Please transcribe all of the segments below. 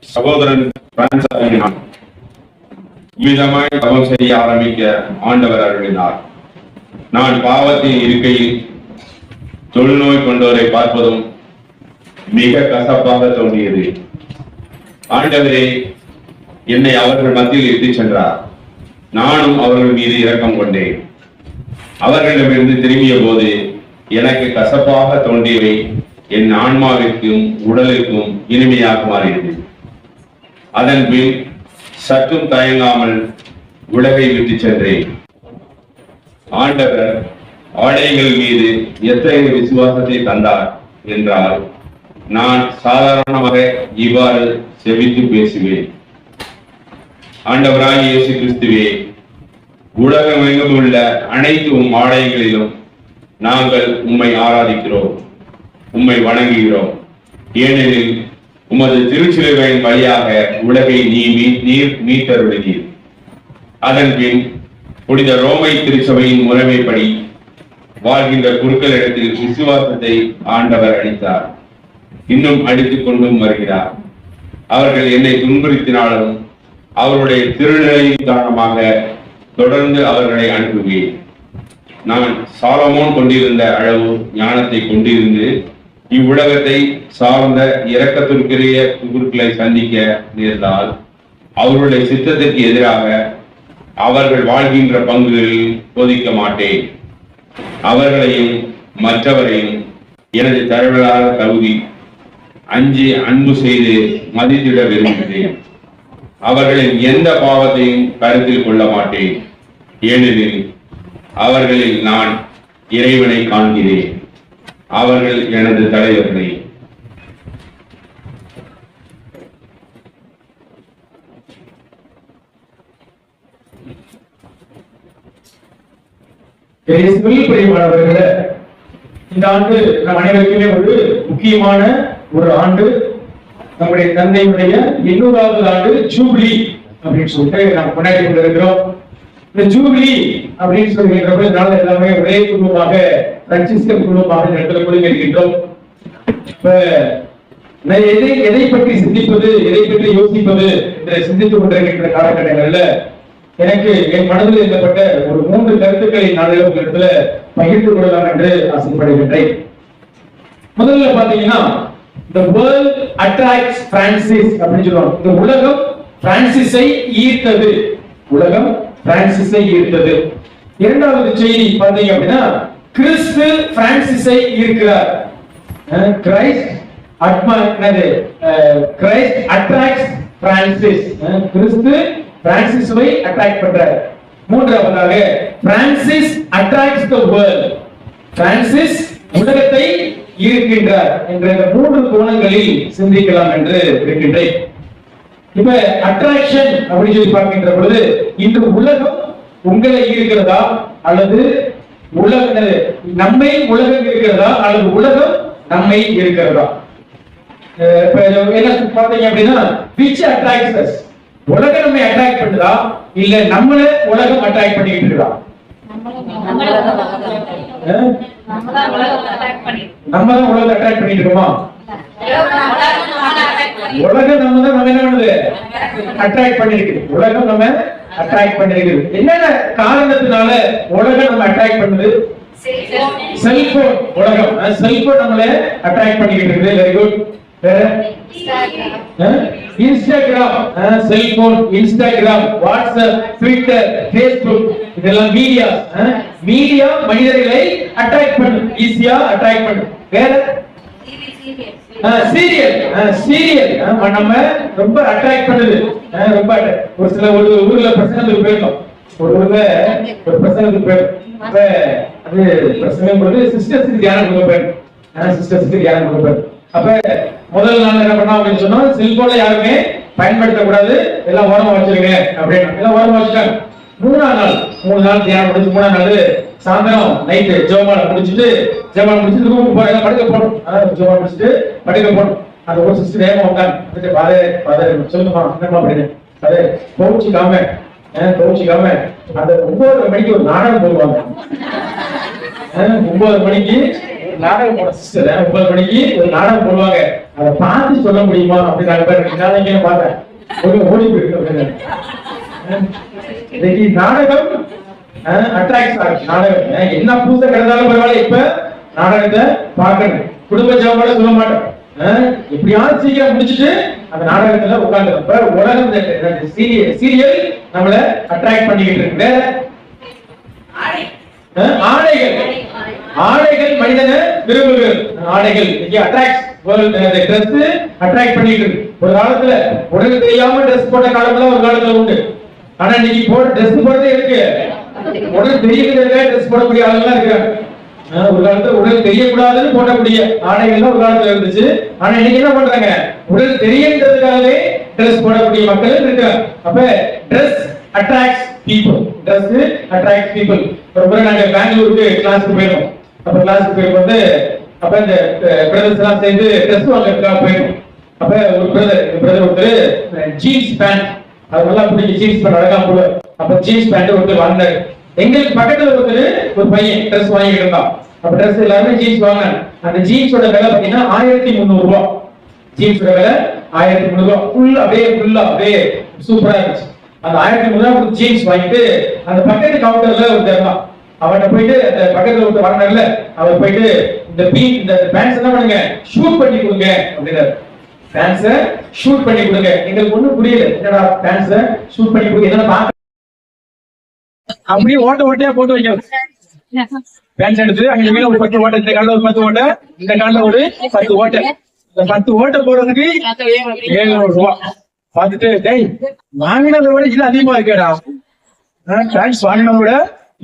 சகோதரன் மிதமாய் தவம் செய்ய ஆரம்பிக்க ஆண்டவர் அருளினார். நான் பாவத்தின் இருக்கையில் தொழுநோய் கொண்டோரை பார்ப்பதும் மிக கசப்பாக தோன்றியது. ஆண்டவரே, என்னை அவர்கள் மத்தியில் இட்டுச் சென்றார். நானும் அவர்கள் மீது இரக்கம் கொண்டேன். அவர்களிடமிருந்து திரும்பிய போது எனக்கு கசப்பாக தோன்றியவை என் ஆன்மாவிற்கும் உடலுக்கும் இனிமையாக மாறியது. அதன் பின் சற்றும் தயங்காமல் உலகை விட்டு சென்றேன். ஆண்டவர் ஆடைகள் மீது எத்தகைய விசுவாசத்தை தந்தார் என்றால், நான் சாதாரணமாக இவ்வாறு செவித்து பேசுவேன். ஆண்டவராகிய இயேசு கிறிஸ்துவே, உலகமெங்கும் உள்ள அனைத்து ஆலயங்களிலும் நாங்கள் உம்மை ஆராதிக்கிறோம், உம்மை வணங்குகிறோம். ஏனெனில் உமது திருச்சிலுவையின் வழியாக உலகை நீர் மீட்டருளினீர். அதன் பின் புனித ரோமை திருச்சபையின் முறைமைப்படி வாழ்கின்ற குருக்களிடத்தில் விசுவாசத்தை ஆண்டவர் அளித்தார். இன்னும் அடித்துக் கொண்டும் வருகிறார். அவர்கள் என்னை துன்புறுத்தினாலும் அவருடைய திருநிலையின் காரணமாக தொடர்ந்து அவர்களை அனுப்புவேன். நான் சாலமோன் கொண்டிருந்த அளவு ஞானத்தை கொண்டிருந்து இவ்வுலகத்தை சார்ந்த இரக்கத்திற்குரிய குருக்களை சந்திக்க நேர்ந்தால் அவர்களுடைய சித்தத்திற்கு எதிராக அவர்கள் வாழ்கின்ற பங்குகளில் போதிக்க மாட்டேன். அவர்களையும் மற்றவரையும் எனது தரவலாக தகுதி அஞ்சி அன்பு செய்து மதித்திட விரும்புகிறேன். அவர்களின் எந்த பாவத்தையும் கருத்தில் கொள்ள மாட்டேன். ஏனெனில் அவர்களில் நான் இறைவனை காண்கிறேன். அவர்கள் எனது தலைவர்களை. இந்த ஆண்டு நம் அனைவருக்குமே ஒரு முக்கியமான ஒரு ஆண்டு. நம்முடைய தந்தையுடைய 800வது ஆண்டு ஜூபிலி அப்படின்னு சொல்லிட்டு நாம் கொண்டாடி கொண்டிருக்கிறோம். இந்த ஜூபிலி அப்படின்னு சொல்லுகின்ற நாள் எல்லாமே ஒரே குழுவாக பிரான்சிஸ்கன் குழுவாக இடத்துல குழுமிருக்கின்றோம். இப்ப எதை பற்றி சிந்திப்பது, எதை பற்றி யோசிப்பது என்று சிந்தித்துக் கொண்டிருக்கின்ற காலகட்டங்கள்ல எனக்கு என் மனதில் எழுதப்பட்ட ஒரு 3 கருத்துக்களை நான் இடத்துல பகிர்ந்து கொள்ளலாம் என்று ஆசைப்படுகின்றேன். முதல்ல பாத்தீங்கன்னா, the world attracts Francis அப்படின்னு சொல்லுவாங்க. இந்த உலகம் பிரான்சிஸை ஈர்த்தது. உலகம் பிரான்சிஸை ஈர்த்தது. இரண்டாவது செய்தி பாத்தீங்க அப்படின்னா, கிறிஸ்து பிரான்சிஸை ஈர்க்கிறார். Christ attracts Francis. கிறிஸ்து பிரான்சிஸை அட்ராக்ட் பண்றார். மூன்றாவதாக, Francis attracts the world. Francis உலகத்தை ஈர்க்கின்றார் என்ற இந்த 3 கோணங்களில் சிந்திக்கலாம் என்று இருக்கின்றேன். இப்ப அட்ராக்ஷன் அப்படின்னு சொல்லி பார்க்கின்ற பொழுது, இன்று உலகம் உங்களை ஈர்க்கிறதா அல்லது நம்மை உலகம் இருக்கிறதா அல்லது உலகம் நம்மை இருக்கிறதா? என்ன பாத்தீங்க அப்படின்னா, which attracts us? உலகம் நம்மை அட்ராக்ட் பண்ணுதா இல்ல நம்மள உலகம் அட்ராக்ட் பண்ணிட்டு இருக்கா? நம்ம தான் உலகத்தை அட்ராக்ட் பண்ணிட்டு இருக்கோமா? உலகம் நம்ம தான் என்ன பண்ணுது? அட்ராக்ட் பண்ணிருக்கு. உலகம் நம்ம அட்ராக்ட் பண்ணிருக்கு. என்னென்ன காரணத்தினால உலகம் நம்ம அட்ராக்ட் பண்ணுது? செல்போன். உலகம் செல்போன் நம்மளை அட்ராக்ட் பண்ணிக்கிட்டு இருக்குது. Very good. Instagram, cellphone, Instagram, WhatsApp, Twitter, Facebook இதெல்லாம் மீடியா மனிதர்களை அட்ராக்ட் பண்ணுது, ஈஸியா அட்ராக்ட் பண்ணுது. வேற சீரியல் நம்ம ரொம்ப அட்ராக்ட் பண்ணுது. ரொம்ப ஒரு சில ஊர்ல பிரசங்கத்துக்கு போயிருக்கோம். ஒரு ஊர்ல ஒரு பிரசங்கத்துக்கு போயிருக்கோம். அது பிரசங்கம் போது சிஸ்டர்ஸ்க்கு தியானம் கொடுக்க போயிருக்கோம். சிஸ்டர்ஸ்க்கு தியானம் கொடுக்க போயிருக்கோம். அப்ப முதல் நாள் என்ன பண்ணோம் அப்படின்னு சொன்னா, செல்போன்ல யாருமே பயன்படுத்தக்கூடாது, எல்லாம் ஓரமா வச்சிருங்க அப்படின்னு எல்லாம் ஓரமா வச்சுட்டாங்க. 3 நாள் தியானம் முடிச்சு 3ஆம் நாள் சாயந்தரம் நைட்டு ஜெபமாலை முடிச்சுட்டு ரூமுக்கு போறேன், படுக்க போனோம். ஜெபமாலை முடிச்சுட்டு படுக்க போனோம். அந்த ஒரு சிஸ்டர் வேகமா உட்காந்து பாதர் சொல்லுமா என்னமா அப்படின்னு அதை கோவிச்சுக்காம அந்த 9 மணிக்கு ஒரு நாடகம் போடுவாங்க. 9 மணிக்கு நாடகம் போட சிஸ்டர் 9 மணிக்கு ஒரு நாடகம் போடுவாங்க, அதை பார்த்து சொல்ல முடியுமா அப்படின்னு நான் பார்த்தேன். ஓடி போயிருக்கு. இன்னைக்கு நாடகம் அட்ராக்ட் ஆகுது. நாடகம் என்ன புதுசா கிடந்தாலும் பரவாயில்ல, இப்ப நாடகத்தை பார்க்கணும். குடும்ப ஜாபாட சொல்ல மாட்டோம், எப்படியாவது சீக்கிரம் முடிச்சுட்டு அந்த நாடகத்துல உட்கார்ந்து உலகம் சீரியல் நம்மள அட்ராக்ட் பண்ணிக்கிட்டு இருக்கு. வேற ஆடைகள், ஆடைகள் மனிதனை விரும்புகிறது. ஆடைகள் ட்ரெஸ் அட்ராக்ட் பண்ணிட்டு இருக்கு. ஒரு காலத்துல உடல் தெரியாம ட்ரெஸ் போட்ட காலம்லாம் ஒரு காலத்துல உண்டு. ஆனா இன்னைக்கு ட்ரெஸ் போடுறதே இருக்கு, உடல் தெரியறதுக்காக ட்ரெஸ் போடக்கூடிய ஆளுங்கெல்லாம் இருக்காங்க. ஒரு காலத்துல உடல் தெரியக்கூடாதுன்னு போடக்கூடிய ஆடைகள்லாம் ஒரு காலத்துல இருந்துச்சு. ஆனா இன்னைக்கு என்ன பண்றாங்க, உடல் தெரியன்றதுக்காகவே ட்ரெஸ் போடக்கூடிய மக்கள் இருக்காங்க. அப்ப dress attracts people, dress attracts people. ஒரு முறை நாங்க பெங்களூருக்கு கிளாஸ்க்கு போயிருந்தோம். அப்ப கிளாஸ்க்கு போயிருக்கும் அப்ப இந்த பிரதர்ஸ் எல்லாம் சேர்ந்து ட்ரெஸ் வாங்குறதுக்காக போயிருந்தோம். அப்ப ஒரு பிரதர் ஒருத்தர் ஜீன்ஸ் பேண்ட், அது நல்லா பிடிக்கும், ஜீன்ஸ் பேண்ட் அழகா போடுவார். அப்ப ஜீன்ஸ் பேண்ட் ஒருத்தர் வாங்கினாரு. எங்களுக்கு பக்கத்துல ஒருத்தர் ஒரு பையன் ட்ரெஸ் வாங்கிட்டு இருந்தான். அப்ப ட்ரெஸ் எல்லாருமே ஜீன்ஸ் வாங்கினாங்க. அந்த ஜீன்ஸோட விலை பாத்தீங்கன்னா 1300 ரூபாய். ஜீன்ஸோட விலை 1300 ரூபாய். ஃபுல்லா அப்படியே சூப்பரா இருந்துச்சு. அந்த 1300 ரூபாய் ஜீன்ஸ் வாங்கிட்டு அந்த பக்கத்து கவுண்டர்ல ஒரு தரலாம் அவர்கிட்ட போயிட்டு, அந்த பக்கத்துல ஒருத்தர் வாங்கினார்ல, அவர் போயிட்டு இந்த பேண்ட்ஸ் என்ன பண்ணுங்க, ஷூட் பண்ணி கொடுங்க அப்படின்னாரு. பேண்ட்ஸ ஷூட் பண்ணி கொடுங்க. எங்களுக்கு ஒண்ணும் புரியல, என்னடா பேண்ட்ஸ ஷூட் பண்ணி கொடுங்க, என்ன அப்படியே ஓட்டையா போட்டு வைக்கிறது. பேண்ட் எடுத்து அங்க மேல ஒரு 10 ஓட்டை, இந்த காலில் ஒரு 10 ஓட்டை, இந்த காலில் ஒரு 10 ஓட்டை. இந்த 10 ஓட்டை போடுறதுக்கு 700 ரூபாய். பார்த்துட்டு டேய் வாங்கினதை விட இது அதிகமா இருக்கேடா, பேண்ட்ஸ் வாங்கினதை விட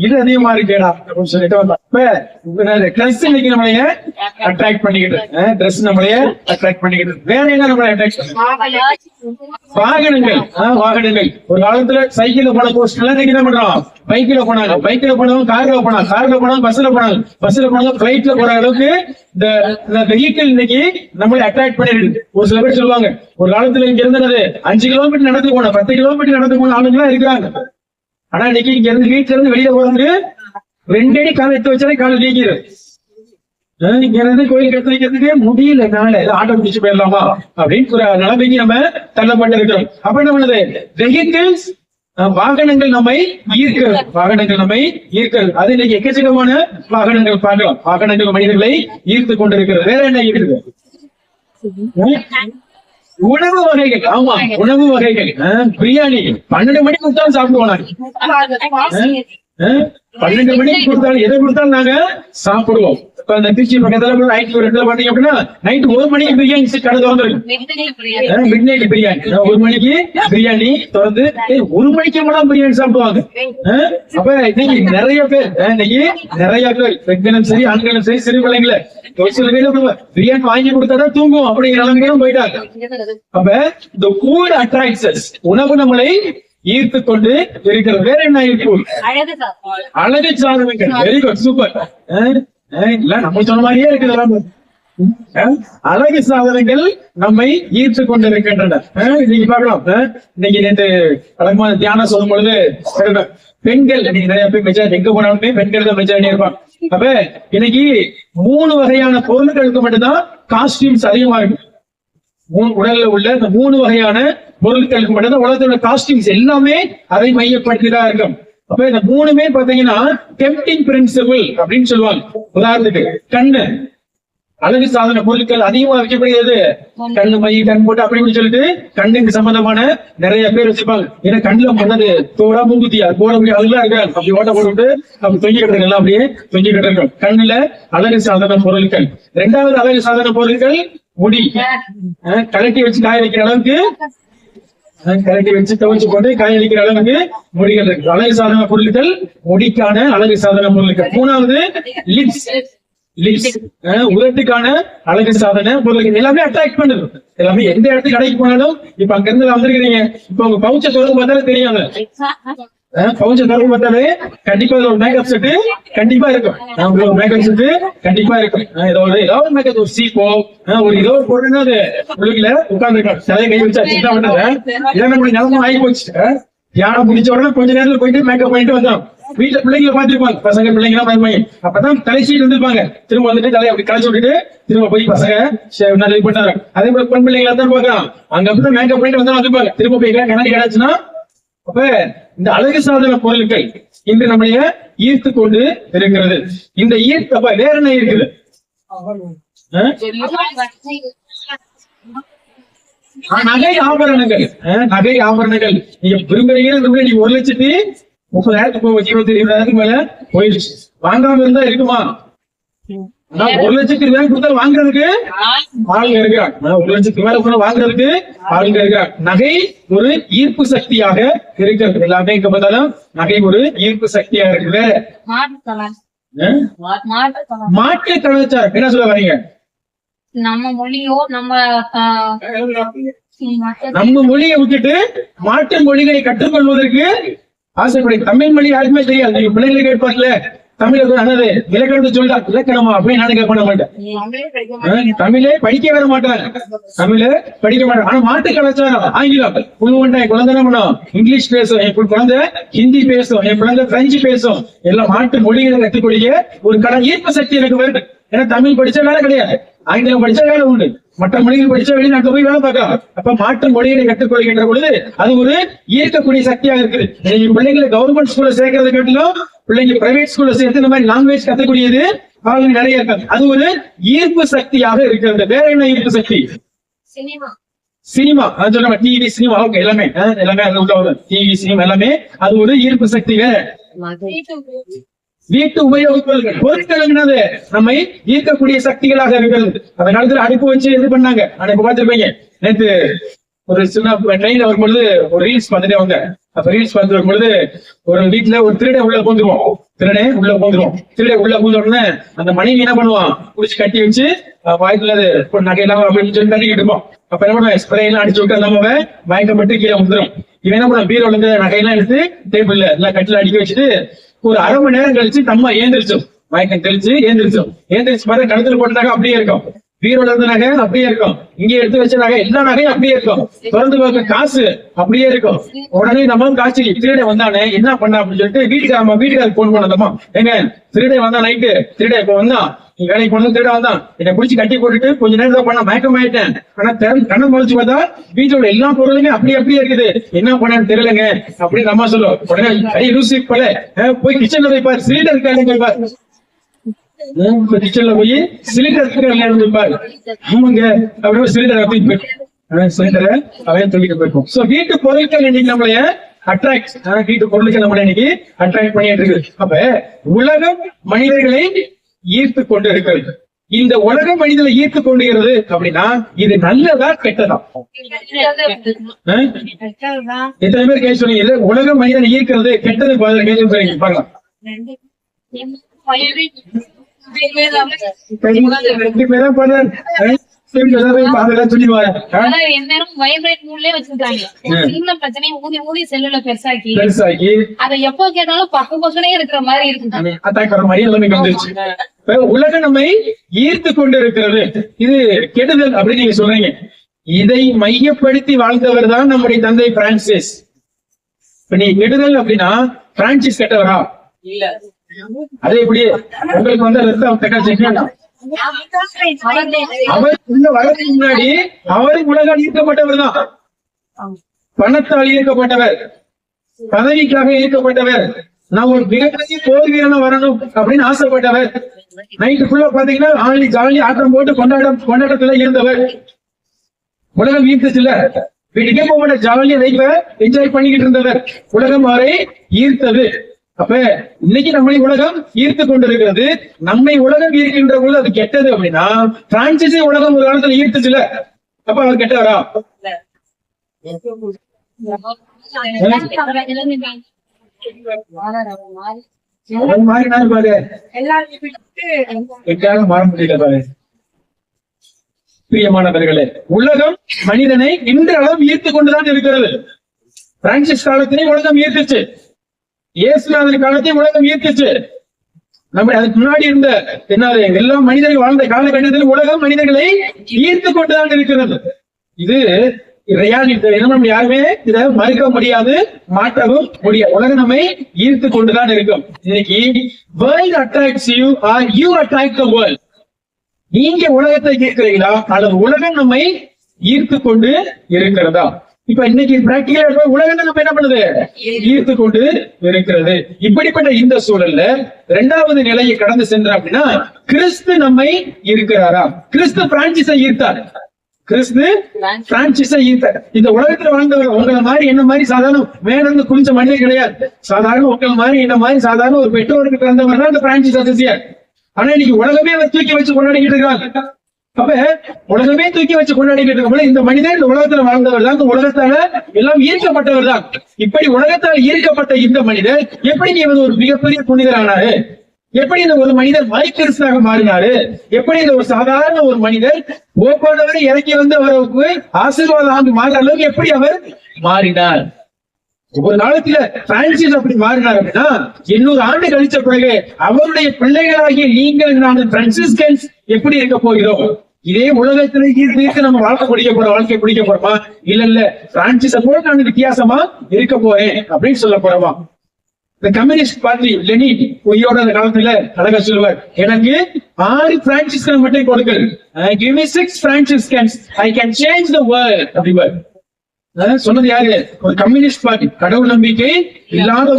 இது அதிகமா இருக்கேடா அப்படின்னு சொல்லிட்டு வந்தோம். ட்ரெஸ் இன்னைக்கு நம்மளைய அட்ராக்ட் பண்ணிக்கிட்டு, ட்ரெஸ் நம்மளைய அட்ராக்ட் பண்ணிக்கிட்டு. வேற என்ன நம்மளை அட்ராக்ட் வாகனங்கள். வாகனங்கள் ஒரு காலத்துல சைக்கிள்ல போன போஸ்ட் எல்லாம் இன்னைக்கு என்ன பண்றோம், பைக்ல போனாங்க, பைக்ல போனவங்க கார்ல போனாங்க, கார்ல போனவங்க பஸ்ல போனாங்க, பஸ்ல போனவங்க பிளைட்ல போற அளவுக்கு இந்த வெஹிக்கிள் இன்னைக்கு நம்மளை அட்ராக்ட் பண்ணிருக்கு. ஒரு சில பேர் சொல்லுவாங்க, ஒரு காலத்துல இங்க இருந்தது 5 கிலோமீட்டர் நடந்து போன, 10 கிலோமீட்டர் நடந்து போன ஆளுங்களா இருக்கிறாங்க. ஆனா இன்னைக்கு இங்க இருந்து வீட்டுல இருந்து வெளியில போறது 2 அடி கால் எடுத்து வச்சாலே கால் நீக்கிறது. இங்க இருந்து கோயில் கட்டு வைக்கிறதுக்கு முடியல, நாளை ஆட்டோ பிடிச்சு போயிடலாமா அப்படின்னு ஒரு நிலைமைக்கு நம்ம தள்ளப்பட்டு இருக்கிறோம். அப்ப என்ன பண்ணுது, வெஹிக்கிள்ஸ், வாகனங்கள் நம்மை ஈர்க்கிறது, வாகனங்கள் நம்மை ஈர்க்கிறது. அது இன்னைக்கு எக்கச்சக்கமான வாகனங்கள் பார்க்கலாம். வாகனங்கள் மனிதர்களை ஈர்த்து கொண்டிருக்கிறது. வேற என்ன ஈர்க்குது, உணவு வகைகள். ஆமா, உணவு வகைகள். பிரியாணி 12 மணிக்கு கொடுத்தாலும் சாப்பிடுவோம். 12 மணிக்கு கொடுத்தாலும் எதை கொடுத்தாலும் நாங்க சாப்பிடுவோம். இப்ப அந்த திருச்சி பக்கத்துல நைட் ஒரு இடத்துல பாத்தீங்க அப்படின்னா நைட் 1 மணிக்கு பிரியாணி கடை திறந்துருக்கு. மிட் நைட் பிரியாணி 1 மணிக்கு பிரியாணி திறந்து 1 மணிக்கு மேல பிரியாணி சாப்பிடுவாங்க. அப்ப இன்னைக்கு நிறைய பேர் பெண்களும் சரி ஆண்களும் சரி சிறு பிள்ளைங்கள சில பேர் பிரியாணி வாங்கி கொடுத்தாதான் தூங்கும் அப்படிங்கிற நிலைமையிலும் போயிட்டாங்க. அப்ப இந்த ஃபுட் அட்ராக்ட்ஸ், உணவு நம்மளை ஈர்த்து கொண்டு இருக்கிறது. வேற என்ன ஈர்ப்பு, அழகு சாதனங்கள். Very good, super. இல்ல நம்ம சொன்ன மாதிரியே இருக்குது. அழகு சாதனங்கள் நம்மை ஈர்த்து கொண்டு இருக்கின்றன. இன்னைக்கு பார்க்கலாம், இன்னைக்கு நேற்று வழக்கமான தியானம் சொல்லும் பொழுது பெண்கள் இன்னைக்கு நிறைய பேர் மெஜாரிட்டி, எங்க போனாலுமே பெண்கள் தான் மெஜாரிட்டி இருப்பாங்க. அப்ப இன்னைக்கு 3 வகையான பொருட்களுக்கு மட்டும்தான் காஸ்டியூம்ஸ் அதிகமா இருக்கு. உடல்ல உள்ள இந்த 3 வகையான பொருட்களுக்கு மட்டும்தான் உலகத்தில் உள்ள காஸ்டியூம்ஸ் எல்லாமே அதை மையப்படுத்திதான் இருக்கும். அப்ப இந்த 3மே பாத்தீங்கன்னா டெம்ப்டிங் பிரின்சிபிள் அப்படின்னு சொல்லுவாங்க. உதாரணத்துக்கு கண்ணு, அழகு சாதன பொருட்கள் அதிகமா வைக்கப்படுகிறது. கண்ணு மை, கண் போட்டு அப்படின்னு சொல்லிட்டு கண்ணுக்கு சம்பந்தமான நிறைய பேர் வச்சிருப்பாங்க. ஏன்னா கண்ணுல பண்ணது தோடா மூக்குத்தியா போட முடியும், அதெல்லாம் இருக்காது. அப்படி ஓட்ட போட்டு அப்படி தொங்கிக்கிட்டு இருக்கலாம், அப்படியே தொங்கிக்கிட்டு இருக்கோம். கண்ணுல அழகு சாதன பொருட்கள். 2வது அழகு சாதன பொருட்கள் முடி. கலட்டி வச்சு காய வைக்கிற அளவுக்கு, கலட்டி வச்சு துவைச்சு போட்டு காய வைக்கிற அளவுக்கு முடிகள் இருக்கு. அழகு சாதன பொருட்கள், முடிக்கான அழகு சாதன பொருட்கள். 3வது லிப்ஸ். உதட்டுக்கான அழகு சாதன பொருட்கள். எல்லாமே அட்ராக்ட் பண்ணுது. எல்லாமே எந்த இடத்துக்கு கடைக்கு போனாலும், இப்ப அங்க இருந்து வந்திருக்கிறீங்க, இப்ப உங்க பவுச்சை தொடர்பு பார்த்தாலே தெரியும். பவுச்சை தொடர்பு பார்த்தாலே கண்டிப்பா ஒரு மேக்கப் செட்டு கண்டிப்பா இருக்கும். ஒரு மேக்கப் செட்டு கண்டிப்பா இருக்கும். ஏதோ ஒரு மேக்கப், ஒரு சீப்போ, ஏதோ ஒரு பொருள்னா அது உள்ள உட்கார்ந்து இருக்கோம். தலையை கை வச்சு அச்சுதான் பண்ணது. இதை நம்மளுடைய நிலமும் ஆகி போச்சு. தியானம் முடிச்ச உடனே கொஞ்ச நேரத்துல போயிட்டு மேக்கப் பண்ணிட்டு வந்தோம். வீட்டுல பிள்ளைங்களை பார்த்திருப்பாங்க, பசங்க பிள்ளைங்க எல்லாம் பார்ப்பாங்க. அப்பதான் தலைச்சீட்டு வந்திருப்பாங்க, திரும்ப வந்துட்டு தலையை அப்படி களைச்சு விட்டுட்டு திரும்ப போய் பசங்க நல்லா இது பண்ணாங்க. அதே போல பெண் பிள்ளைங்களா தான் பார்க்கலாம், அங்க அப்படிதான் மேக்கப் பண்ணிட்டு வந்தா வந்துருப்பாங்க, திரும்ப போய் கண்ணாடி கிடாச்சுன்னா. அப்ப இந்த அழகு சாதன பொருட்கள் இன்று நம்மளைய ஈர்த்து கொண்டு இருக்கிறது. இந்த ஈர்ப்பு அப்ப வேற என்ன இருக்குது? நகை ஆபரணங்கள். நகை ஆபரணங்கள் நீங்க விரும்புறீங்க, நீங்க 1,30,000 மேல போயிடுச்சு. வாங்காம இருந்தா இருக்குமா? 1,00,000 கொடுத்தா வாங்குறதுக்கு ஆளுங்க இருக்கிறாங்க. 1,00,000 மேல கூட வாங்குறதுக்கு ஆளுங்க இருக்கிறாங்க. நகை ஒரு ஈர்ப்பு சக்தியாக இருக்கிறது. எல்லாமே இங்க பார்த்தாலும் நகை ஒரு ஈர்ப்பு சக்தியாக இருக்குது. மாற்று கலாச்சாரம் என்ன சொல்ல வரீங்க? நம்ம மொழியோ நம்ம மொழியை விட்டுட்டு மாற்று மொழிகளை கற்றுக்கொள்வதற்கு ஆசைப்படுங்க. தமிழ் மொழி யாருக்குமே தெரியாது. நீங்க பிள்ளைங்களுக்கு கேட்பார்ல, தமிழ் அதாவது இலக்கணத்தை சொல்றா, இலக்கணமா அப்படின்னு நானே கேட்க மாட்டேன். தமிழே படிக்க வர மாட்டாங்க, தமிழ படிக்க மாட்டாங்க. ஆனா மாட்டு கலாச்சாரம் ஆங்கிலம் என் குழந்தை என்ன பண்ணும், இங்கிலீஷ் பேசும், என் குழந்தை ஹிந்தி பேசும், என் குழந்தை பிரெஞ்சு பேசும். எல்லாம் மாட்டு மொழிகளை கற்றுக்கூடிய ஒரு ஈர்ப்பு சக்தி எனக்கு வருது. ஏன்னா தமிழ் படிச்ச வேலை கிடையாது, ஆங்கிலம் படிச்ச வேலை உண்டு, மற்ற மொழிகள் படிச்ச வெளிநாட்டுல போய் வேலை பார்க்கலாம். அப்ப மாற்று மொழிகளை கற்றுக்கொள்கின்ற பொழுது அது ஒரு ஈர்க்கக்கூடிய சக்தியாக இருக்குது. நீங்க பிள்ளைங்களை கவர்மெண்ட் ஸ்கூல்ல சேர்க்கறத காட்டிலும் பிள்ளைங்க பிரைவேட் ஸ்கூல்ல சேர்த்து இந்த மாதிரி லாங்குவேஜ் கத்துக்கூடியது அவங்க நிறைய இருக்காங்க. அது ஒரு ஈர்ப்பு சக்தியாக இருக்கிறது. வேற என்ன ஈர்ப்பு சக்தி? சினிமா. அது சொல்ல டிவி சினிமா எல்லாமே எல்லாமே அது உள்ள வரும். டிவி சினிமா எல்லாமே அது ஒரு ஈர்ப்பு சக்தி. வேற வீட்டு உபயோகப் பொருட்கள் நம்மை ஈர்க்கக்கூடிய சக்திகளாக இருக்கிறது. அந்த காலத்துல அடுப்பு வச்சு இது பண்ணாங்க. இப்ப பார்த்திருப்பீங்க, நேற்று ஒரு சின்ன ட்ரெயின்ல வரும்பொழுது ஒரு ரீல்ஸ் பார்த்துட்டே வந்த. அப்ப ரீல்ஸ் பார்த்து வரும்பொழுது ஒரு வீட்டுல ஒரு திருடை உள்ள பூந்துருவோம். திருடை உள்ள பூந்த உடனே அந்த மனைவி என்ன பண்ணுவான், குடிச்சு கட்டி வச்சு வாய்க்குள்ள நகையெல்லாம் அப்படின்னு சொல்லி கட்டிக்கிட்டு இருப்போம். அப்ப என்ன பண்ணுவேன், ஸ்ப்ரே எல்லாம் அடிச்சு விட்டு நம்ம மயக்கப்பட்டு கீழே வந்துடும். இவன் என்ன பண்ணுவான், பீரோல இருந்து நகையெல்லாம் எடுத்து டேபிள்ல எல்லாம் கட்டில அடிக்க வச்சுட்டு ஒரு அரை மணி நேரம் கழிச்சு நம்ம ஏந்திரிச்சோம், மயக்கம் தெளிச்சு ஏந்திரிச்சு பாரு, கழுத்துல போட்ட நகை அப்படியே இருக்கும், பீரோல இருந்த நகை அப்படியே இருக்கும், இங்க எடுத்து வச்ச நகை எல்லா நகையும் அப்படியே இருக்கும், திறந்து பார்க்க காசு அப்படியே இருக்கும். உடனே நம்ம காட்சி திருடை வந்தானே என்ன பண்ண அப்படின்னு சொல்லிட்டு வீட்டுக்காரருக்கு போன் பண்ணதமா, ஏங்க திருடை வந்தா நைட்டு, திருடை இப்ப வந்தான், நீ வேலைக்கு போனது திருட வந்தான், என்னை பிடிச்சி கட்டி போட்டுட்டு கொஞ்ச நேரம் பண்ண மயக்கம் ஆயிட்டேன். ஆனா கண்ணை முழிச்சு பார்த்தா வீட்டோட எல்லா பொருளுமே அப்படியே இருக்குது, என்ன பண்ணான்னு தெரியலங்க அப்படின்னு அம்மா சொல்லுவோம். உடனே கை லூசி போல போய் கிச்சன்ல போய் பாரு, சிலிண்டர் இருக்காங்க பாரு, கிச்சன்ல போய் சிலிண்டர் இருக்காரு, ஆமாங்க அப்படியே சிலிண்டரை அவன் சொல்லிட்டு போயிருக்கோம். சோ வீட்டு பொருட்கள் இன்னைக்கு நம்மளைய அட்ராக்ட், வீட்டு பொருட்கள் நம்மள இன்னைக்கு அட்ராக்ட் பண்ணிட்டு இருக்கு. அப்ப உலகம் மனிதர்களை ஈர்த்து கொண்டு இருக்கிறது. இந்த உலகம் மனிதனை ஈர்த்து கொண்டுகிறது அப்படின்னா இது நல்லதா கெட்டதா? எத்தனை பேர் கேள்வி சொன்னீங்க உலகம் மனிதனை ஈர்க்கிறது கெட்டது கேள்வி சொல்றீங்க பாக்கலாம். ரெண்டு பேரும் பண்றேன் பெருசாக்கி அதை எப்போ கேட்டாலும் பக்கமே இருக்கிற மாதிரி இருக்கு. உலகம் நம்மை ஈர்த்து கொண்டு இருக்கிறது, இது கெடுதல் அப்படின்னு நீங்க சொல்றீங்க. இதை மையப்படுத்தி வாழ்ந்தவர் தான் நம்முடைய தந்தை பிரான்சிஸ். இப்ப நீ கெடுதல் அப்படின்னா பிரான்சிஸ் கெட்டவரா? இல்ல. அதே இப்படி உங்களுக்கு வந்து அவர் உள்ள வரதுக்கு முன்னாடி அவர் உலகால் ஈர்க்கப்பட்டவர் தான், பணத்தால் ஈர்க்கப்பட்டவர், பதவிக்காக ஈர்க்கப்பட்டவர், நான் ஒரு மிகப்பெரிய போர் வீரனா வரணும் அப்படின்னு ஆசைப்பட்டவர். நைட்டு ஃபுல்லா பாத்தீங்கன்னா ஆளி ஜாலி ஆட்டம் போட்டு கொண்டாட்டத்துல இருந்தவர். உலகம் ஈர்த்துச்சுல, வீட்டுக்கே போக மாட்ட ஜாலியா லைஃப என்ஜாய் பண்ணிக்கிட்டு இருந்தவர். உலகம் அவரை ஈர்த்தது. அப்ப இன்னைக்கு நம்மளை உலகம் ஈர்த்து கொண்டிருக்கிறது. நம்மை உலகம் ஈர்க்கின்ற பொழுது அது கெட்டது அப்படின்னா பிரான்சிஸை உலகம் ஒரு காலத்துல ஈர்த்துச்சுல, அப்ப அவர் கெட்டவரா? மாற முடியல பாரு. பிரியமானவர்களே, உலகம் மனிதனை இன்றளவும் ஈர்த்து கொண்டுதான் இருக்கிறது. பிரான்சிஸ் காலத்திலே உலகம் ஈர்த்துச்சு, இயேசுநாதன் காலத்தையும் உலகம் ஈர்த்துச்சு. நம்ம அதுக்கு முன்னாடி இருந்த எல்லா மனிதர்கள் வாழ்ந்த காலகட்டத்தில் உலகம் மனிதர்களை ஈர்த்து கொண்டுதான் இருக்கிறது. இது ரியாலிட்டி நம்ம யாருமே இதை மறுக்க முடியாது, மாற்றவும் முடியாது. உலகம் நம்மை ஈர்த்து கொண்டுதான் இருக்கும். இன்னைக்கு world attracts you are you attract the world. நீங்க உலகத்தை ஈர்க்கிறீங்களா அல்லது உலகம் நம்மை ஈர்த்து கொண்டு இருக்கிறதா? இப்ப இன்னைக்கு பிராக்டிகலா உலகம் நம்ம என்ன பண்ணுது, ஈர்த்து கொண்டு இருக்கிறது. இப்படிப்பட்ட இந்த சூழல்ல இரண்டாவது நிலையை கடந்து சென்ற அப்படின்னா கிறிஸ்து நம்மை ஈர்க்கிறாரா? கிறிஸ்து பிரான்சிஸை ஈர்த்தார். கிறிஸ்து பிரான்சிஸை ஈர்த்தார். இந்த உலகத்துல வாழ்ந்தவர் உங்களை மாதிரி என்ன மாதிரி சாதாரண வேணும்னு குளிச்ச மனிதன் கிடையாது. சாதாரண உங்களை மாதிரி என்ன மாதிரி சாதாரண ஒரு பெற்றோருக்கு பிறந்தவர் தான் இந்த பிரான்சிஸ் அசோசியேட். ஆனா இன்னைக்கு உலகமே தூக்கி வச்சு கொண்டாடிக்கிட்டு இருக்காங்க. அப்ப உலகமே தூக்கி வச்சு கொண்டாடிக்கிட்டு இருக்க இந்த மனிதன் இந்த உலகத்துல வாழ்ந்தவர் தான், இந்த உலகத்தால எல்லாம் ஈர்க்கப்பட்டவர் தான். இப்படி உலகத்தால் ஈர்க்கப்பட்ட இந்த மனிதர் எப்படி இவர் ஒரு மிகப்பெரிய புனிதரானாரு? எப்படி இந்த ஒரு மனிதர் மரிக்கிறிஸ்தாக மாறினாரு? எப்படி இந்த ஒரு சாதாரண ஒரு மனிதர் ஓப்பானவரை இறக்கி வந்து அவருக்கு ஆசீர்வாதம் மாறுற அளவுக்கு எப்படி அவர் மாறினார்? ஒரு காலத்துல பிரான்சிஸ் அப்படி மாறினார் அப்படின்னா 800 ஆண்டு கழிச்ச பிறகு அவருடைய பிள்ளைகளாகிய நீங்கள் நான் பிரான்சிஸ்கன்ஸ் எப்படி இருக்க போகிறோம்? இதே உலகத்துல ஈர்த்து நம்ம வாழ்க்கை பிடிக்க போறோமா? இல்ல பிரான்சிஸ போல நான் வித்தியாசமா இருக்க போறேன் அப்படின்னு சொல்ல போறோமா? இந்த கம்யூனிஸ்ட் பார்ட்டி லெனின் உயிரோட அந்த காலத்துல அழகா சொல்லுவார், எனக்கு 6 பிரான்சிஸ்கன் மட்டும் கொடுங்கள், give me 6 Franciscans, I can change the world அப்படிவார். சொன்னது யாரு? ஒரு கம்யூனிஸ்ட் பார்ட்டி. கடவுள் நம்பிக்கை இல்லாத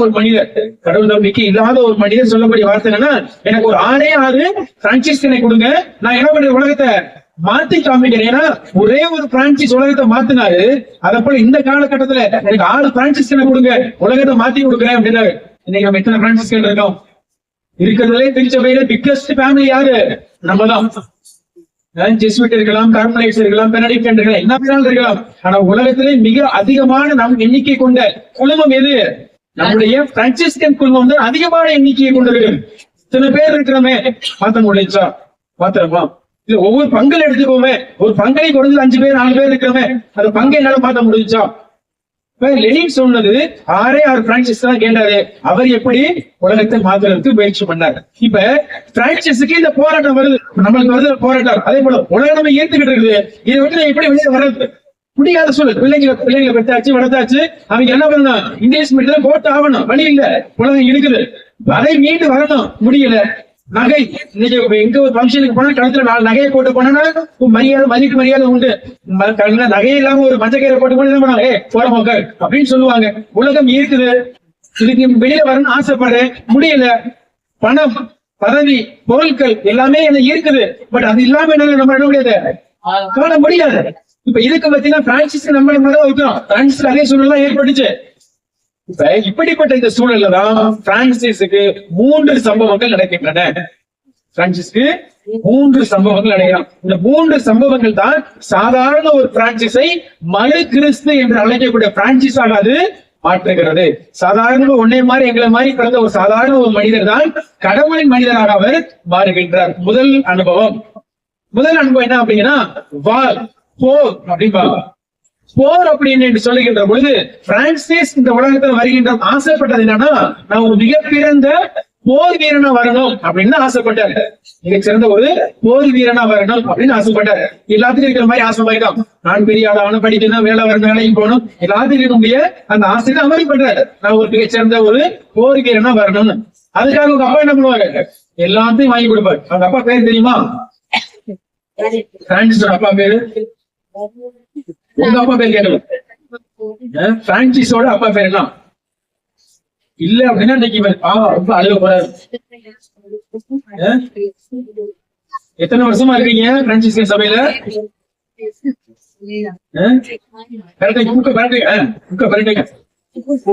ஒரு மனிதர் சொல்லக்கூடிய வார்த்தை என்னன்னா, எனக்கு ஒரு 6 பிரான்சிஸ்கனை கொடுங்க, நான் என்ன பண்ற உலகத்தை மாத்தி காமிக்கிறேன். ஏன்னா ஒரே ஒரு பிரான்சிஸ் உலகத்தை மாத்தினாரு, அதை போல இந்த காலகட்டத்துல எனக்கு 6 பிரான்சிஸ்கனை கொடுங்க, உலகத்தை மாத்தி கொடுக்குறேன் அப்படின்னாரு. இன்னைக்கு நம்ம எத்தனை பிரான்சிஸ்கன் இருக்கோம்? இருக்கிறதுலே திருச்சபையில பிக்கஸ்ட் ஃபேமிலி யாரு? நம்ம தான். ஜெஸ்விட் இருக்கலாம், கார்மலைட்ஸ் இருக்கலாம், பெனடிக்ட் இருக்கலாம், என்ன பேராலும் இருக்கலாம். ஆனா உலகத்திலே மிக அதிகமான நம் எண்ணிக்கை கொண்ட குழுமம் எது? நம்முடைய பிரான்சிஸ்கன் குழுமம் தான் அதிகமான எண்ணிக்கையை கொண்டிருக்கு. இத்தனை பேர் இருக்கிறோமே, மாத்த முடிச்சா மாத்திரமா? இல்ல ஒவ்வொரு பங்கல் எடுத்துக்கோமே, ஒரு பங்கை குறைஞ்சது 5 பேர் 4 பேர் இருக்கிறோமே, அந்த பங்கை என்னால மாத்த முடிஞ்சா? லெனின் சொன்னது 6 பிரான்சிஸ் தான் கேட்டாரு. அவர் எப்படி உலகத்தை மாத்துறதுக்கு முயற்சி பண்ணாரு. இப்ப பிரான்சிஸுக்கு இந்த போராட்டம் வருது, நம்மளுக்கு வருது போராட்டம். அதே போல உலகம் நம்ம ஏத்துக்கிட்டு இருக்குது. இதை விட்டு எப்படி வெளியே வர்றது? முடியாத சூழல். பிள்ளைங்களை பெற்றாச்சு வளர்த்தாச்சு, அவங்க என்ன பண்ணணும்? இங்கிலீஷ் மீடியத்துல போட்டு ஆகணும், வழி இல்ல, உலகம் இருக்குது. அதை மீண்டு வரணும், முடியல. நகை இன்னைக்கு எங்க ஒரு ஃபங்க்ஷனுக்கு போனா கழுத்துல 4 நகையை போட்டு போனா மரியாதை உண்டு. நகையை இல்லாம ஒரு மஞ்சக்கீரை போட்டு போனா பண்ணாங்க, போற போக்க அப்படின்னு சொல்லுவாங்க. உலகம் இருக்குது, இதுக்கு வெளியில வரணும்னு ஆசைப்படுறேன், முடியல. பணம், பதவி, பொருட்கள் எல்லாமே என்ன இருக்குது. பட் அது இல்லாம என்ன நம்ம என்ன முடியாது, காண முடியாது. இப்ப இதுக்கு பாத்தீங்கன்னா பிரான்சிஸ் நம்ம வைக்கிறோம். பிரான்சிஸ் அதே சூழ்நிலை ஏற்பட்டுச்சு. இப்ப இப்படிப்பட்ட இந்த சூழல்ல தான் பிரான்சிஸுக்கு 3 சம்பவங்கள் நடக்கின்றன. பிரான்சிஸ்க்கு 3 சம்பவங்கள் நடக்கிறான். இந்த 3 சம்பவங்கள் தான் சாதாரண ஒரு பிரான்சிஸை மறு கிறிஸ்து என்று அழைக்கக்கூடிய பிரான்சிஸ் ஆகாது மாற்றுகிறது. சாதாரண உன்னை மாதிரி எங்களை மாதிரி பிறந்த ஒரு சாதாரண ஒரு மனிதர் தான் கடவுளின் மனிதராக அவர் மாறுகின்றார். முதல் அனுபவம் என்ன அப்படின்னா, வார், போர் அப்படின்பாங்க. போர் அப்படின்னு சொல்லுகின்ற பொழுது பிரான்சிஸ் இந்த உலகத்தில் வருகின்ற ஆசைப்பட்டது என்னன்னா, நான் ஒரு மிகப்பிறந்த போர் வீரனா வரணும் அப்படின்னு ஆசைப்பட்டாரு. மிக சிறந்த ஒரு போர் வீரனா வரணும் அப்படின்னு ஆசைப்பட்டாரு. எல்லாத்துக்கும் இருக்கிற மாதிரி ஆசைப்பாயிடும். நான் பெரிய ஆளாவணும், படிக்கணும், வேலை வரணும், வேலைக்கு போகணும், எல்லாத்துக்கும் இருக்கக்கூடிய அந்த ஆசை அவர் பண்றாரு. நான் ஒரு மிக சிறந்த ஒரு போர் வீரனா வரணும்னு. அதுக்காக உங்க அப்பா என்ன பண்ணுவாரு? எல்லாத்தையும் வாங்கி கொடுப்பாரு. அவங்க அப்பா பேரு தெரியுமா? பிரான்சிஸோட அப்பா பேரு, உங்க அப்பா பேர் கேட்கல. பிரான்சிஸோட அப்பா பேர் என்ன? இல்ல அப்படின்னா இன்னைக்கு ரொம்ப அழுக போறாரு. எத்தனை வருஷமா இருக்கீங்க பிரான்சிஸ்கன் சபையில?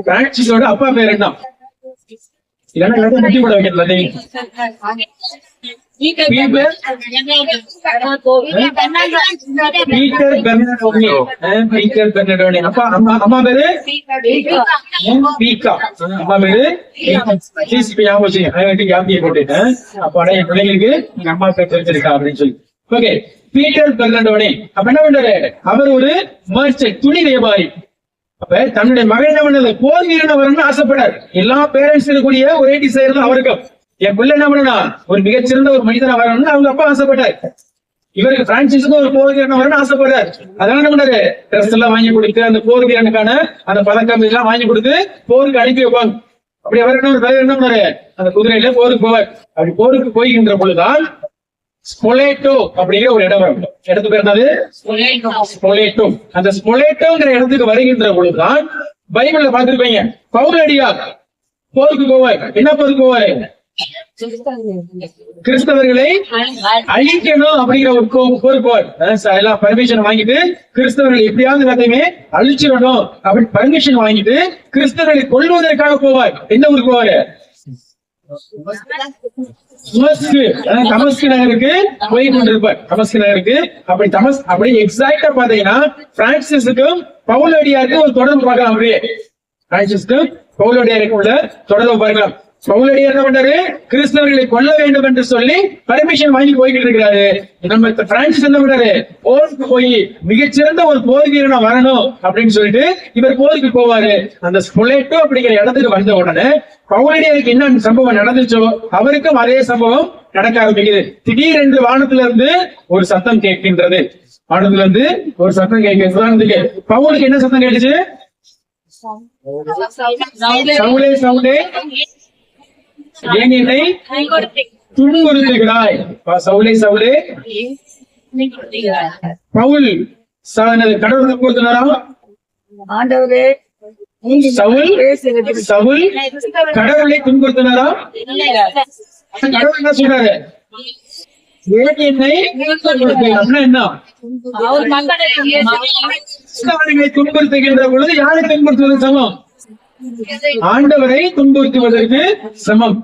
பிரான்சிஸோட அப்பா பேர் என்ன? இல்லைன்னா முட்டி போட வைக்கிறது. பீட்டர் பெர்னார்டோனி. அப்பா அம்மா பேரு பீக்கா. அம்மா பேரு போட்டுட்டேன். அப்பாட என் பிள்ளைங்களுக்கு எங்க அம்மா பேர் தெரிஞ்சிருக்கா அப்படின்னு சொல்லி. ஓகே, பீட்டர் பெர்னார்டோனி அப்ப என்ன பண்றாரு? அவர் ஒரு மர்ச்சன்ட், துணி வியாபாரி. அப்ப தன்னுடைய மகன் என்ன பண்ணது? போர் வீரனை வரணும்னு ஆசைப்படாரு. எல்லா பேரண்ட்ஸ் இருக்கக்கூடிய ஒரே டிசைர் தான் அவருக்கும். என் பிள்ளை என்ன பண்ணா ஒரு மிகச்சிறந்த ஒரு மனிதனா வரணும்னு அவங்க அப்பா ஆசைப்பட்டாரு. இவருக்கு பிரான்சிஸ்க்கு ஒரு போர் வீரன் வரணும்னு ஆசைப்படுறாரு. அதனால என்ன பண்ணாரு, ட்ரெஸ் எல்லாம் வாங்கி கொடுத்து அந்த போர் வீரனுக்கான அந்த பதக்கம் இதெல்லாம் வாங்கி கொடுத்து போருக்கு அனுப்பி வைப்பாங்க. அப்படி அவர் என்ன தலைவர் என்ன பண்ணாரு, அந்த குதிரையில போருக்கு போவார். அப்படி போருக்கு போய்கின்ற பொழுதுதான் ஸ்பொலேட்டோ அப்படிங்கிற ஒரு இடம் வரும். இடத்துக்கு பேர் என்னது, ஸ்பொலேட்டோ. அந்த ஸ்பொலேட்டோங்கிற இடத்துக்கு வருகின்ற பொழுதுதான் பைபிள்ல பார்த்திருப்பீங்க, பவுலடியார் போருக்கு போவார். என்ன போருக்கு போவாரு, கிறிஸ்தவர்களை அழிக்கணும் அப்படிங்கிற ஒரு போருக்கு போவார். எல்லாம் பர்மிஷன் வாங்கிட்டு கிறிஸ்தவர்கள் எப்படியாவது எல்லாத்தையுமே அழிச்சிடணும் அப்படி பர்மிஷன் வாங்கிட்டு கிறிஸ்தவர்களை கொல்வதற்காக போவார். எந்த ஊருக்கு போவாரு, தமஸ்கு நகருக்கு போய் கொண்டிருப்பார். தமஸ்கு நகருக்கு அப்படி எக்ஸாக்டா பாத்தீங்கன்னா பிரான்சிஸுக்கும் பவுலடியாருக்கும் ஒரு தொடர்பு பார்க்கலாம். அப்படியே பிரான்சிஸுக்கும் பவுலடியாருக்கு உள்ள தொடர்பு பார்க்கலாம். பவுலடியார் என்ன பண்றாரு, கிறிஸ்தவர்களை கொல்ல வேண்டும் என்று சொல்லி பர்மிஷன் வாங்கி போய்கிட்டு இருக்கிறாரு. நம்ம பிரான்சிஸ் என்ன பண்றாரு, போருக்கு போய் மிகச்சிறந்த ஒரு போர் வீரனா வரணும் அப்படின்னு சொல்லிட்டு இவர் போருக்கு போவாரு. அந்த ஸ்பொலேட்டோ அப்படிங்கிற இடத்துக்கு வந்த உடனே பவுலடியாருக்கு என்ன சம்பவம் நடந்துச்சோ அவருக்கும் அதே சம்பவம் நடக்க ஆரம்பிக்குது. திடீரென்று வானத்துல இருந்து ஒரு சத்தம் கேட்கின்றது. வானத்துல இருந்து ஒரு சத்தம் கேட்கிறது. உதாரணத்துக்கு பவுலுக்கு என்ன சத்தம் கேட்டுச்சு, சவுலே சவுலே ஏன் என்னை துன்புறுத்துகிறாய். சவுலே சவுலே பவுல் கடவுள் துன்புறுத்தினாரா, சவுல் சவுல் கடவுளை துன்புறுத்தினாரா? கடவுள் என்ன சொல்றாரு, ஏன் என்னை என்ன துன்புறுத்துகின்ற பொழுது யாரை துன்புறுத்துவது சமம், ஆண்டவரை துன்புறுத்துவதற்கு சமம்.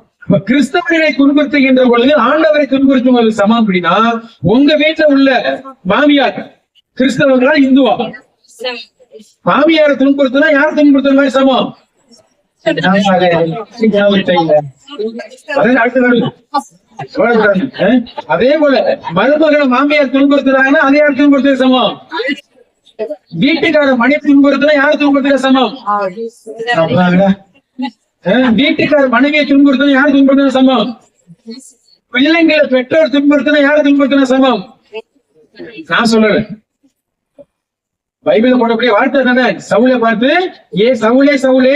கிறிஸ்தவர்களை துன்புறுத்துகின்ற பொழுது ஆண்டவரை துன்புறுத்துவது சமம். அப்படின்னா உங்க வீட்டுல உள்ள மாமியார் கிறிஸ்தவர்களா இந்துவா, மாமியாரை துன்புறுத்தினா யார் துன்புறுத்துற மாதிரி சமம், அதே போல மருமகளை மாமியார் துன்புறுத்துறாங்கன்னா அதே யார் துன்புறுத்துறது சமம், வீட்டுக்கார மனைவி துன்புறுத்தினா யார் துன்புறுத்துற சமம், வீட்டுக்கார மனைவியை துன்புறுத்தினா யார் துன்புறுத்தின சமம், பிள்ளைங்களை பெற்றோர் துன்புறுத்தினா யார் துன்புறுத்தின சமம். நான் சொல்றேன், பைபிள் போடக்கூடிய வார்த்தை தானே. சவுலை பார்த்து ஏ சவுலே சவுலே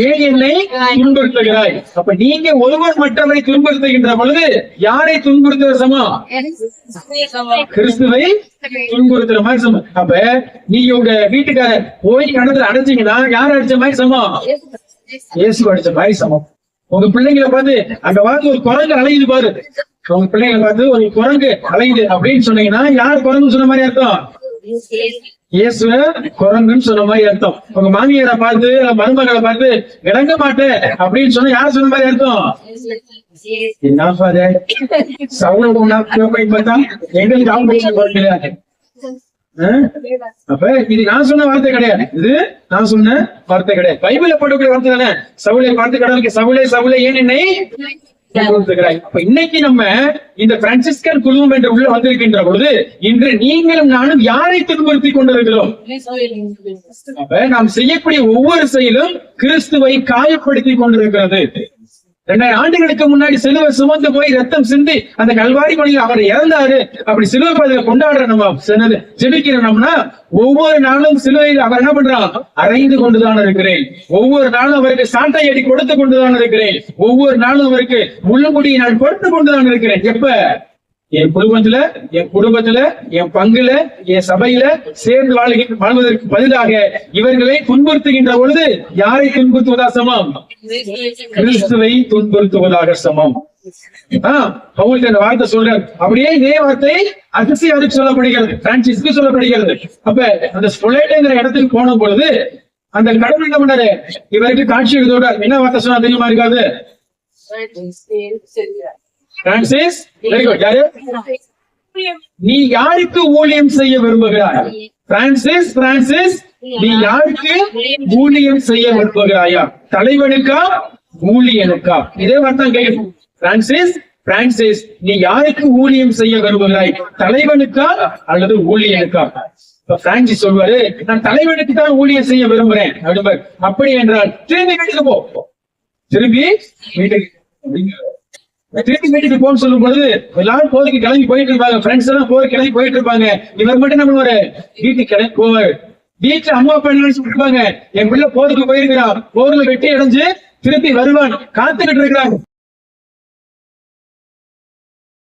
ஏன் என்னை துன்புறுத்துகிறாய். அப்ப நீங்க ஒருவர் மற்றவரை துன்புறுத்துகின்ற பொழுது யாரை துன்புறுத்துற சமம், கிறிஸ்துவை துன்புறுத்துற மாதிரி சமம். அப்ப நீங்க உங்க வீட்டுக்காரர் போய் கடத்துல அடைச்சீங்கன்னா யார் அடிச்ச மாதிரி சமம், இயேசு அடிச்ச மாதிரி சமம். உங்க பிள்ளைங்களை பார்த்து அங்க பார்த்து ஒரு குரங்கு அலையுது பாரு, உங்க பிள்ளைங்களை பார்த்து ஒரு குரங்கு அலையுது அப்படின்னு சொன்னீங்கன்னா யார் குரங்கு சொன்ன மாதிரி அர்த்தம், இயேசுவ குரங்குன்னு சொன்ன மாதிரி அர்த்தம். உங்க மாமியாரை பார்த்து மருமகளை பார்த்து விளங்க மாட்டேன் அப்படின்னு சொன்னா யார் சொன்ன மாதிரி அர்த்தம், என்ன பார்த்தா எங்களுக்கு அப்ப இது நான் சொன்ன வார்த்தை கிடையாது, இது நான் சொன்ன வார்த்தை கிடையாது, பைபிள்ல போட்டக்கூடிய வார்த்தை தானே. சவுலை பார்த்து கடவுளுக்கு சவுலே சவுலே ஏன் என்னை துன்புறுத்துகிறாய். அப்ப இன்னைக்கு நம்ம இந்த பிரான்சிஸ்கன் குழுமம் என்று உள்ள வந்திருக்கின்ற பொழுது இன்று நீங்களும் நானும் யாரை துன்புறுத்தி கொண்டிருக்கிறோம். அப்ப நாம் செய்யக்கூடிய ஒவ்வொரு செயலும் கிறிஸ்துவை காயப்படுத்தி கொண்டிருக்கிறது. 2000 ஆண்டுகளுக்கு முன்னாடி சிலுவை சுமந்து போய் ரத்தம் சிந்தி அந்த கல்வாரி மொழியில் அவர் இறந்தாரு. அப்படி சிலுவை பதில கொண்டாடுற நம்ம ஜெபிக்கிறோம்னா ஒவ்வொரு நாளும் சிலுவையில் அவர் என்ன பண்றான், அறைந்து கொண்டுதான் இருக்கிறேன். ஒவ்வொரு நாளும் அவருக்கு சாட்டை அடி கொடுத்து கொண்டுதான் இருக்கிறேன். ஒவ்வொரு நாளும் அவருக்கு முள்ளுமுடியை நான் கொடுத்து கொண்டுதான் இருக்கிறேன். எப்ப என் குடும்பத்துல என் பங்குல என் சபையில சேர்ந்து வாழ்வதற்கு பதிலாக இவர்களை துன்புறுத்துகின்ற பொழுது யாரை துன்புறுத்துவதா சமம், கிறிஸ்துவை துன்புறுத்துவதாக சமம். பவுல் அந்த வார்த்தை சொல்றார். அப்படியே இதே வார்த்தை அகசியாருக்கு சொல்லப்படுகிறது, பிரான்சிஸ்க்கு சொல்லப்படுகிறது. அப்ப அந்த ஸ்பொலேட்டோங்கிற இடத்துக்கு போன பொழுது அந்த கடவுள் என்ன பண்ணாரு, இவருக்கு காட்சி எழுதோட என்ன வார்த்தை சொன்னா தெரியுமா இருக்காது, பிரான்சிஸ் வெரி குட். யாரு, நீ யாருக்கு ஊழியம் செய்ய விரும்புகிறாய், பிரான்சிஸ் பிரான்சிஸ் நீ யாருக்கு ஊழியம் செய்ய விரும்புகிறாயா, தலைவனுக்கா ஊழியனுக்கா, இதே வார்த்தை கேட்கும். பிரான்சிஸ் பிரான்சிஸ் நீ யாருக்கு ஊழியம் செய்ய விரும்புகிறாய், தலைவனுக்கா அல்லது ஊழியனுக்கா. பிரான்சிஸ் சொல்வாரு, நான் தலைவனுக்கு தான் ஊழியம் செய்ய விரும்புறேன் அப்படிம்பாரு. அப்படி என்றால் திரும்பி வீட்டுக்கு போ, திரும்பி வீட்டுக்கு. திருப்பி வீட்டுக்கு போன்னு சொல்லும் பொழுது எல்லாரும் போருக்கு கிளம்பி போயிட்டு இருப்பாங்க, ஃப்ரெண்ட்ஸ் எல்லாம் போருக்கு கிளம்பி போயிட்டு இருப்பாங்க. இவர் மட்டும் நம்ம ஒரு வீட்டுக்கு கிளம்பி போவாரு. வீட்டுல அம்மா அப்பா என்ன சொல்லிருப்பாங்க, என் பிள்ளை போருக்கு போயிருக்கிறான், போர்ல வெட்டி அடைஞ்சு திருப்பி வருவான், காத்துக்கிட்டு இருக்கிறாங்க.